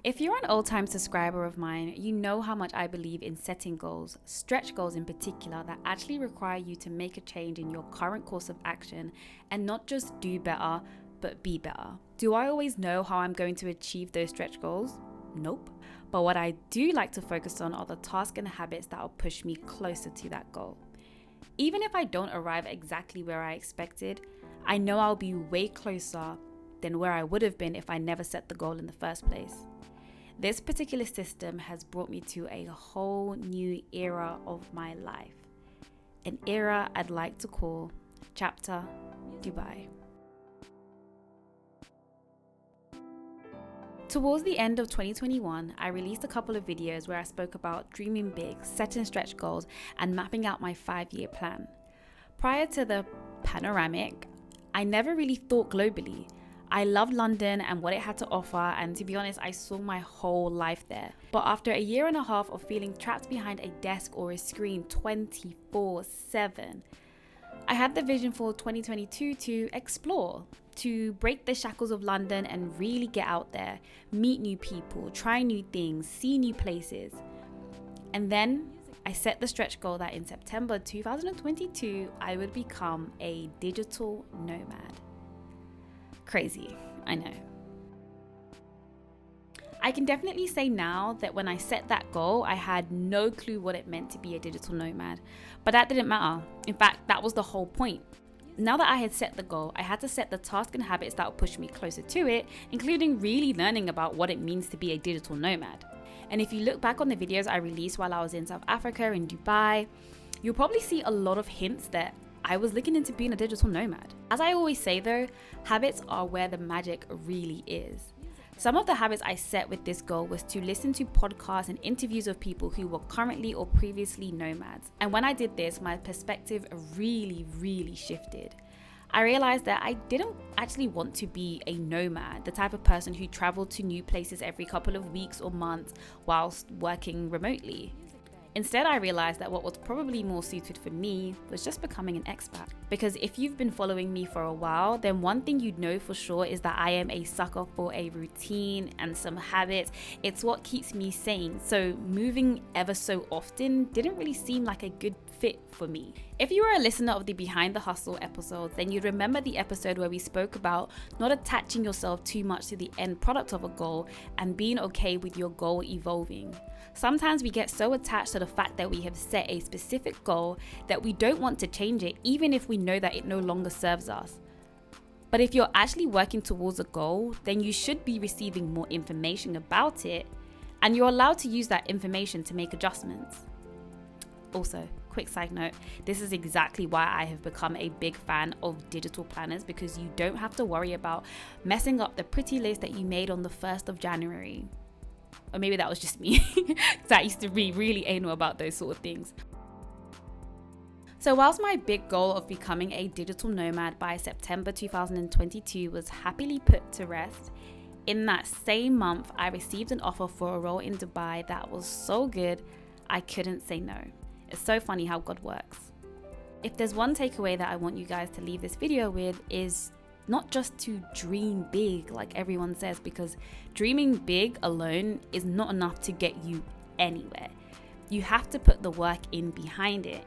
If you're an old-time subscriber of mine, you know how much I believe in setting goals, stretch goals in particular, that actually require you to make a change in your current course of action and not just do better, but be better. Do I always know how I'm going to achieve those stretch goals? Nope. But what I do like to focus on are the tasks and habits that will push me closer to that goal. Even if I don't arrive exactly where I expected, I know I'll be way closer than where I would have been if I never set the goal in the first place. This particular system has brought me to a whole new era of my life. An era I'd like to call Chapter Dubai. Towards the end of 2021, I released a couple of videos where I spoke about dreaming big, setting stretch goals, and mapping out my 5-year plan. Prior to the panoramic, I never really thought globally. I loved London and what it had to offer, and to be honest, I saw my whole life there. But after a year and a half of feeling trapped behind a desk or a screen 24/7, I had the vision for 2022 to explore, to break the shackles of London and really get out there, meet new people, try new things, see new places. And then I set the stretch goal that in September 2022, I would become a digital nomad. Crazy, I know. I can definitely say now that when I set that goal, I had no clue what it meant to be a digital nomad, but that didn't matter. In fact, that was the whole point. Now that I had set the goal, I had to set the tasks and habits that would push me closer to it, including really learning about what it means to be a digital nomad. And if you look back on the videos I released while I was in South Africa, in Dubai, you'll probably see a lot of hints that I was looking into being a digital nomad. As I always say though, habits are where the magic really is. Some of the habits I set with this goal was to listen to podcasts and interviews of people who were currently or previously nomads. And when I did this, my perspective really shifted. I realized that I didn't actually want to be a nomad, the type of person who traveled to new places every couple of weeks or months whilst working remotely. Instead, I realized that what was probably more suited for me was just becoming an expat. Because if you've been following me for a while, then one thing you'd know for sure is that I am a sucker for a routine and some habits. It's what keeps me sane. So moving ever so often didn't really seem like a good fit for me. If you were a listener of the Behind the Hustle episodes, then you'd remember the episode where we spoke about not attaching yourself too much to the end product of a goal and being okay with your goal evolving. Sometimes we get so attached to the fact that we have set a specific goal that we don't want to change it, even if we know that it no longer serves us. But if you're actually working towards a goal, then you should be receiving more information about it, and you're allowed to use that information to make adjustments. Also, quick side note, this is exactly why I have become a big fan of digital planners, because you don't have to worry about messing up the pretty list that you made on the 1st of January. Or maybe that was just me, because I used to be really anal about those sort of things. So whilst my big goal of becoming a digital nomad by September 2022 was happily put to rest, in that same month I received an offer for a role in Dubai that was so good I couldn't say no. It's so funny how God works. If there's one takeaway that I want you guys to leave this video with, is not just to dream big like everyone says, because dreaming big alone is not enough to get you anywhere. You have to put the work in behind it.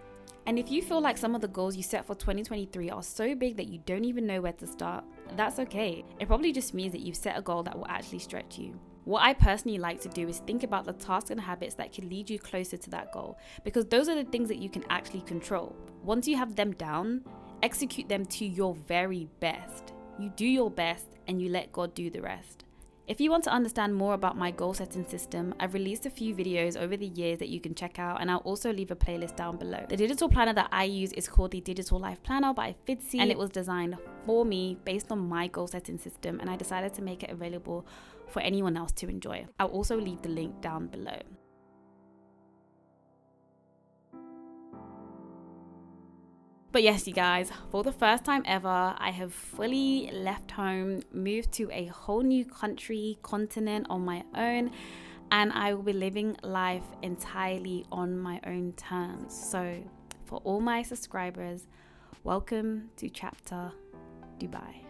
And if you feel like some of the goals you set for 2023 are so big that you don't even know where to start, that's okay. It probably just means that you've set a goal that will actually stretch you. What I personally like to do is think about the tasks and habits that can lead you closer to that goal, because those are the things that you can actually control. Once you have them down, execute them to your very best. You do your best and you let God do the rest. If you want to understand more about my goal setting system, I've released a few videos over the years that you can check out, and I'll also leave a playlist down below. The digital planner that I use is called the Digital Life Planner by Fitzy, and it was designed for me based on my goal setting system, and I decided to make it available for anyone else to enjoy. I'll also leave the link down below. But yes, you guys, for the first time ever, I have fully left home, moved to a whole new country, continent on my own, and I will be living life entirely on my own terms. So for all my subscribers, welcome to Chapter Dubai.